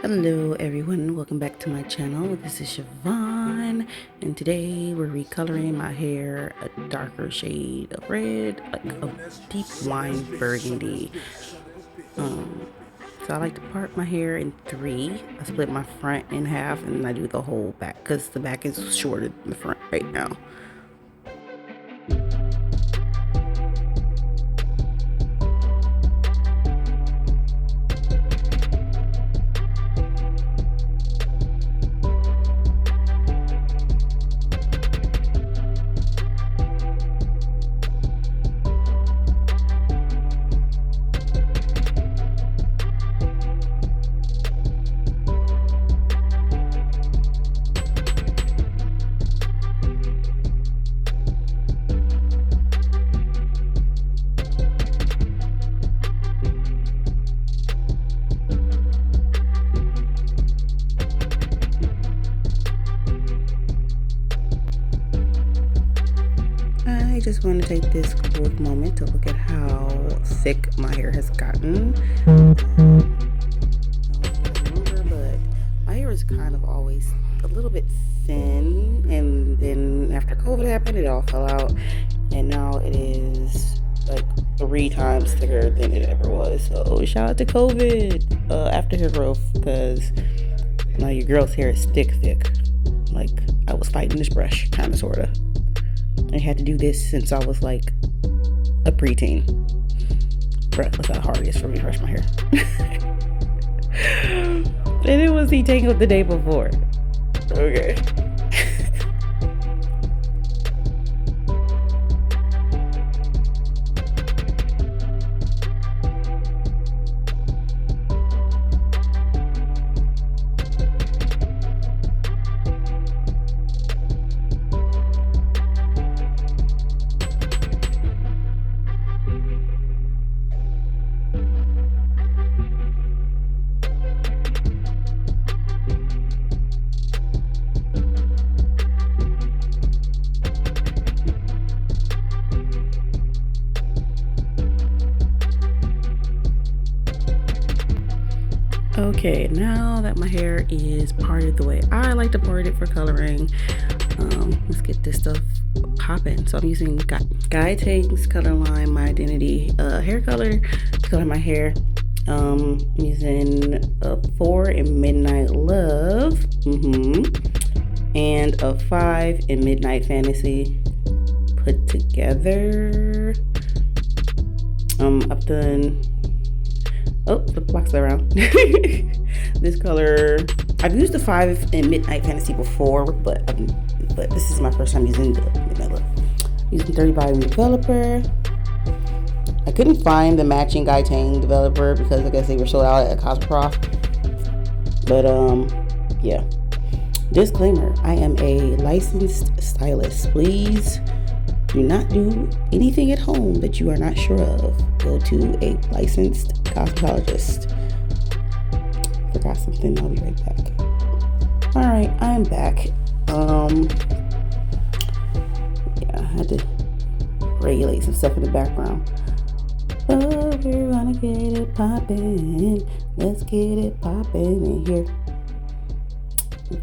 Hello everyone, welcome back to my channel. This is Shavonne, and today we're recoloring my hair a darker shade of red, like a deep wine burgundy. So I like to part my hair in three. I split my front in half and I do the whole back because the back is shorter than the front right now. I just want to take this quick moment to look at how thick my hair has gotten. But my hair is kind of always a little bit thin, and then after COVID happened, it all fell out, and now it is like 3 times thicker than it ever was. So shout out to COVID after hair growth, because now your girl's hair is thick. Like I was fighting this brush, kind of, sorta. I had to do this since I was like a preteen. Bruh, that's how hard it is for me to brush my hair. And it was detangled the day before. Okay. Okay, now that my hair is parted the way I like to part it for coloring, let's get this stuff popping. So I'm using Guy Tang's Color Line My Identity hair color to color my hair. I'm using a 4 in Midnight Love, and a 5 in Midnight Fantasy put together. I've done, flip the box around. This color, I've used the 5 in Midnight Fantasy before, but this is my first time using the Midnight Love. Using 35 in Developer. I couldn't find the matching Guy Tang Developer because I guess they were sold out at Cosmoprof. But yeah. Disclaimer: I am a licensed stylist. Please do not do anything at home that you are not sure of. Go to a licensed cosmetologist. Forgot something, I'll be right back. Alright, I'm back. Yeah, I had to regulate some stuff in the background. Oh, we're gonna get it poppin'. Let's get it poppin' in here.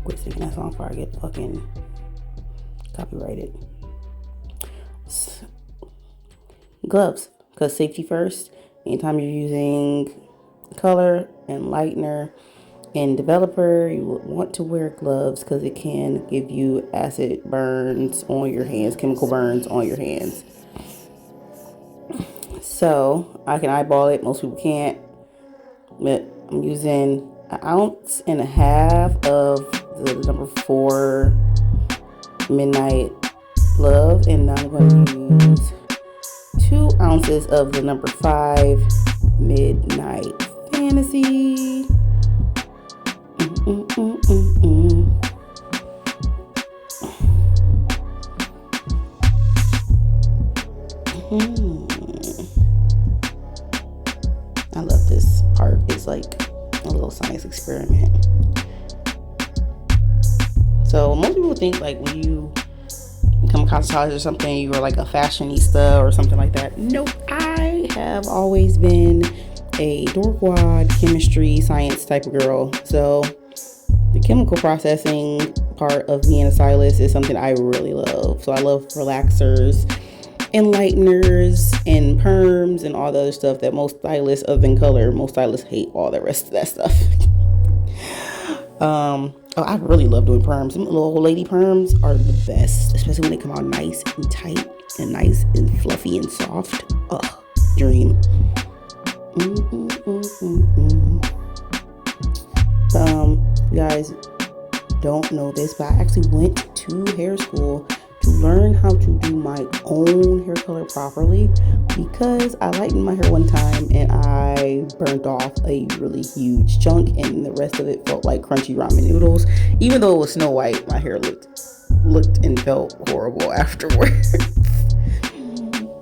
Quit singing that song before I get fucking copyrighted. Gloves, because safety first. Anytime you're using color and lightener and developer, you would want to wear gloves because it can give you acid burns on your hands, chemical burns on your hands. So I can eyeball it, most people can't, but I'm using 1.5 ounces of the number 4 Midnight Love, and I'm going to use 2 ounces of the number 5 Midnight Fantasy. I love this part. It's like a little science experiment. So most people think like when you become a cosmetologist or something, you are like a fashionista or something like that. Nope, I have always been a dorkwad chemistry science type of girl. So the chemical processing part of being a stylist is something I really love. So I love relaxers and lighteners and perms and all the other stuff that most stylists, other than color, most stylists hate all the rest of that stuff. I really love doing perms. Some little old lady perms are the best, especially when they come out nice and tight and nice and fluffy and soft. Ugh, dream. You guys don't know this, but I actually went to hair school to learn how to do my own hair color properly, because I lightened my hair one time and I burnt off a really huge chunk, and the rest of it felt like crunchy ramen noodles. Even though it was Snow White, my hair looked and felt horrible afterwards.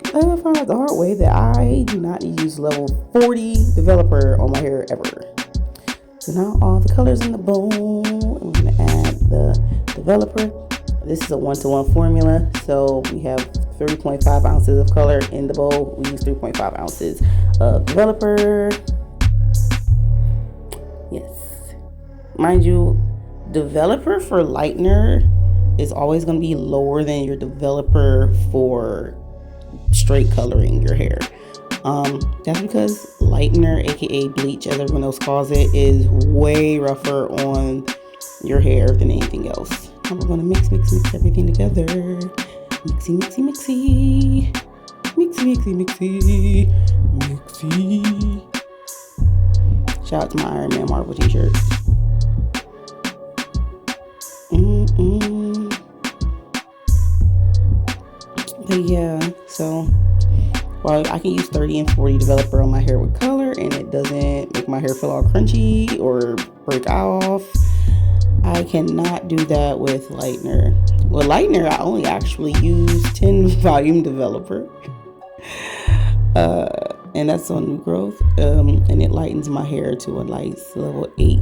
I found out the hard way that I do not need to use level 40 developer on my hair ever. So now all the colors in the bowl, we're gonna add the developer. This is a 1-to-1 formula, so we have 3.5 ounces of color in the bowl. We use 3.5 ounces of developer. Yes. Mind you, developer for lightener is always going to be lower than your developer for straight coloring your hair. That's because lightener, aka bleach as everyone else calls it, is way rougher on your hair than anything else. Now we're gonna mix everything together. Mixy. Shout out to my Iron Man Marvel t-shirt. But yeah, so well, I can use 30 and 40 developer on my hair with color, and it doesn't make my hair feel all crunchy or break off. I cannot do that with lightener. With lightener, I only actually use 10 volume developer. And that's on new growth. And it lightens my hair to a nice level 8,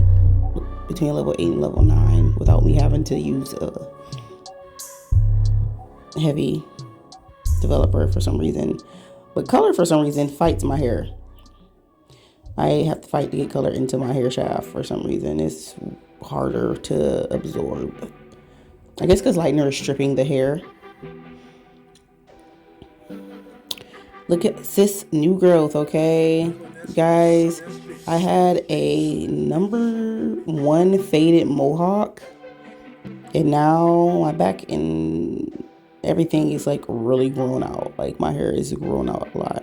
between level 8 and level 9, without me having to use a heavy developer for some reason. But color, for some reason, fights my hair. I have to fight to get color into my hair shaft for some reason. It's harder to absorb. I guess because lightener is stripping the hair. Look at sis new growth, okay? Guys, I had a number 1 faded mohawk, and now my back and everything is like really grown out. Like my hair is grown out a lot.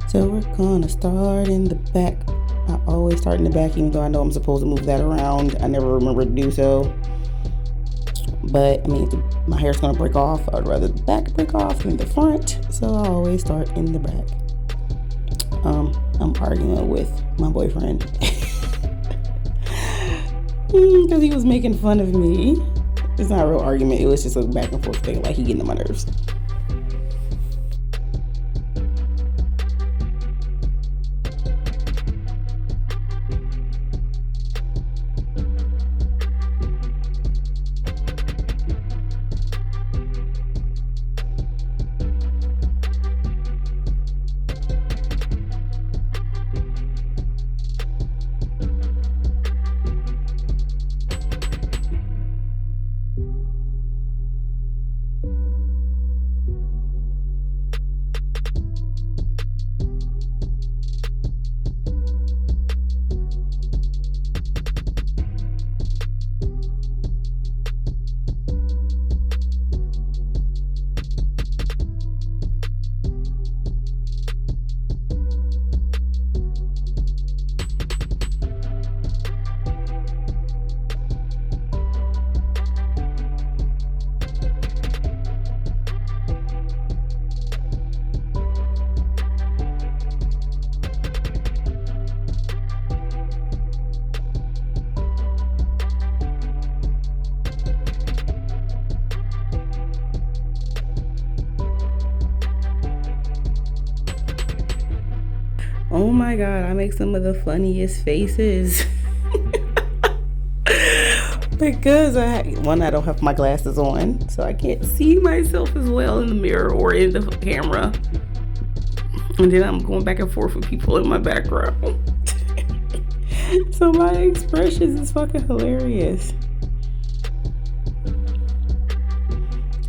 So we're gonna start in the back. I always start in the back, even though I know I'm supposed to move that around. I never remember to do so. But I mean, if my hair's gonna break off, I'd rather the back break off than the front. So I always start in the back. I'm arguing with my boyfriend because he was making fun of me. It's not a real argument. It was just a back and forth thing. Like he getting on my nerves. Oh my god, I make some of the funniest faces. Because I don't have my glasses on, so I can't see myself as well in the mirror or in the camera. And then I'm going back and forth with people in my background. So my expressions is fucking hilarious.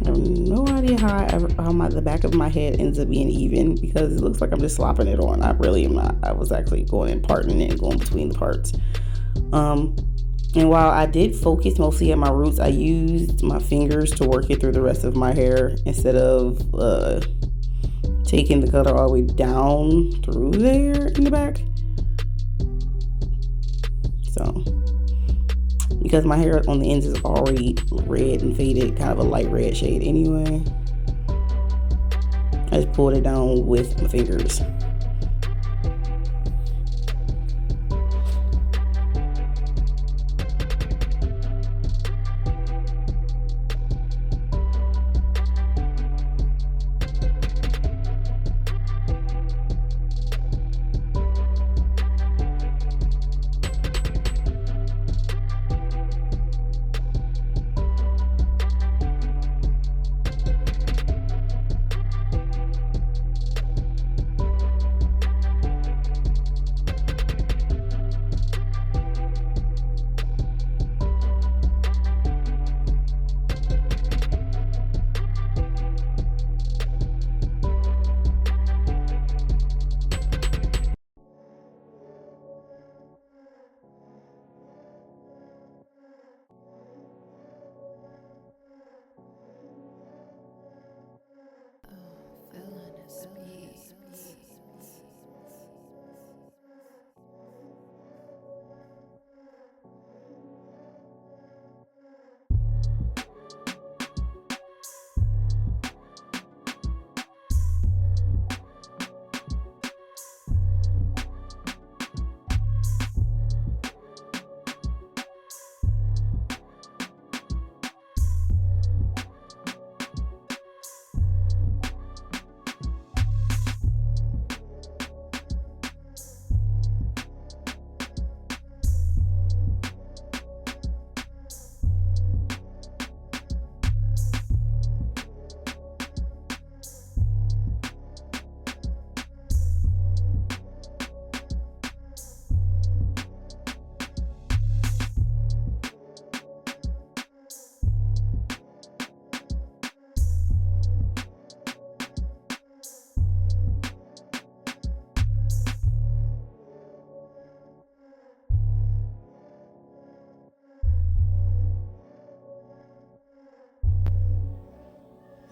I have no idea how the back of my head ends up being even, because it looks like I'm just slopping it on. I really am not. I was actually going and parting it and going between the parts. And while I did focus mostly at my roots, I used my fingers to work it through the rest of my hair instead of taking the color all the way down through there in the back. So, because my hair on the ends is already red and faded, kind of a light red shade anyway, I just pulled it down with my fingers.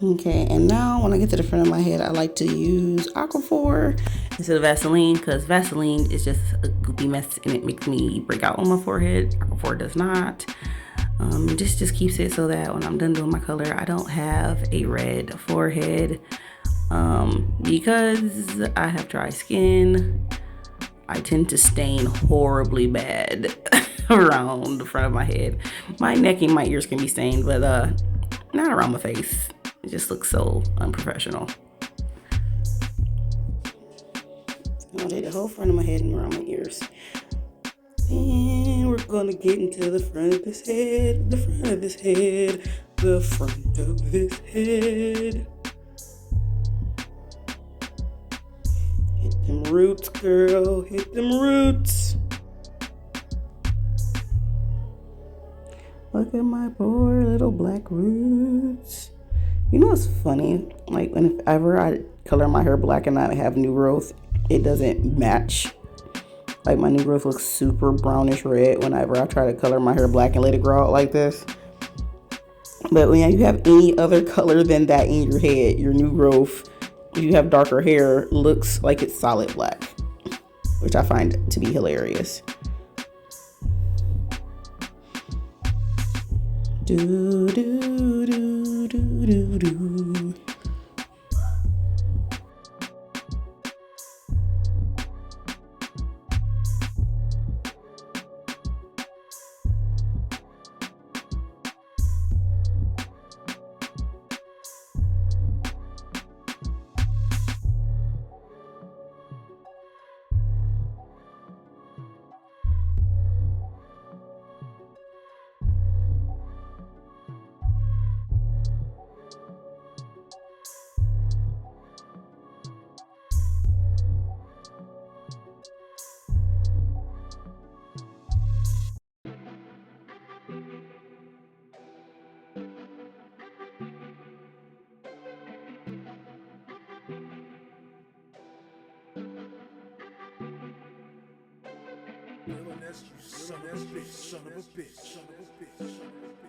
Okay, and now when I get to the front of my head, I like to use Aquaphor instead of Vaseline, because Vaseline is just a goopy mess and it makes me break out on my forehead. Aquaphor does not. Just keeps it so that when I'm done doing my color, I don't have a red forehead. Because I have dry skin, I tend to stain horribly bad around the front of my head. My neck and my ears can be stained, but not around my face. It just looks so unprofessional. I did the whole front of my head and around my ears. And we're gonna get into the front of this head, the front of this head, the front of this head. Hit them roots, girl, hit them roots. Look at my poor little black roots. You know what's funny? Like, whenever I color my hair black and I have new growth, it doesn't match. Like, my new growth looks super brownish red whenever I try to color my hair black and let it grow out like this. But when you have any other color than that in your head, your new growth, if you have darker hair, looks like it's solid black, which I find to be hilarious. Do do do do do do. son of a bitch, son of a bitch, son of a bitch, son of a bitch.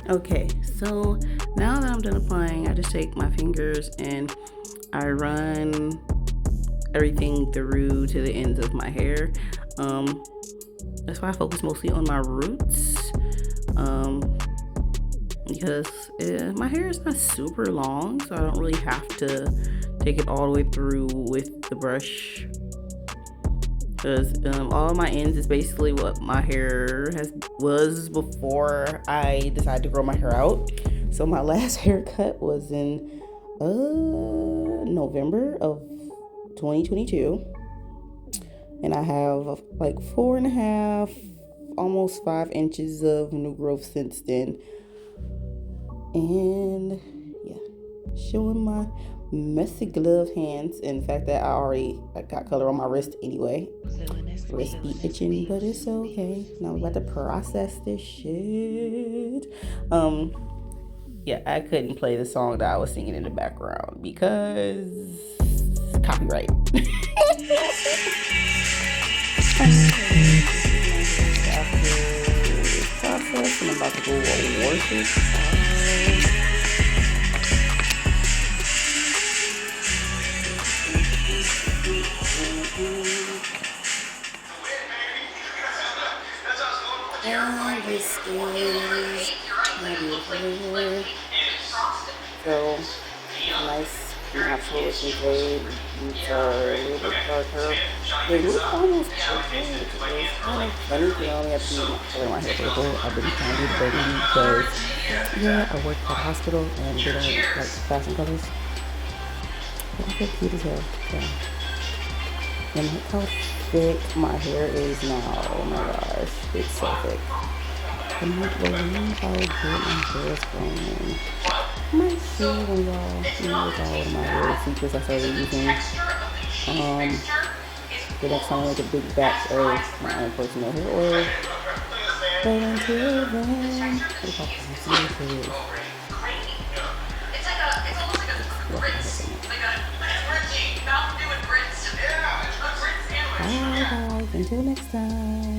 Okay, so now that I'm done applying, I just take my fingers and I run everything through to the ends of my hair. That's why I focus mostly on my roots, because my hair is not super long, so I don't really have to take it all the way through with the brush. Because all of my ends is basically what my hair was before I decided to grow my hair out. So my last haircut was in November of 2022, and I have like 4.5, almost 5 inches of new growth since then. And yeah, showing my messy glove hands, and the fact that I got color on my wrist anyway. Wrist be itching, but it's okay. Now I'm about to process this shit. Yeah, I couldn't play the song that I was singing in the background because copyright. After this process, I'm about to go wash it. And this is my beautiful hair. So, nice natural looking fade. These are a little bit darker. They look almost purple, which is kind of funny. You know, I only have to color my hair purple. I've been trying to do the burgundy because, yeah, I work at a hospital and they don't like fashion colors. But I feel cute as hell. So. And look how thick my hair is now. Oh my gosh, it's so thick. I can't believe how good my hair is growing. I might see when y'all, with all of my hair secrets I started using. The next time I make a big batch of my own personal hair oil. But until then, what about this? Bye guys, until next time.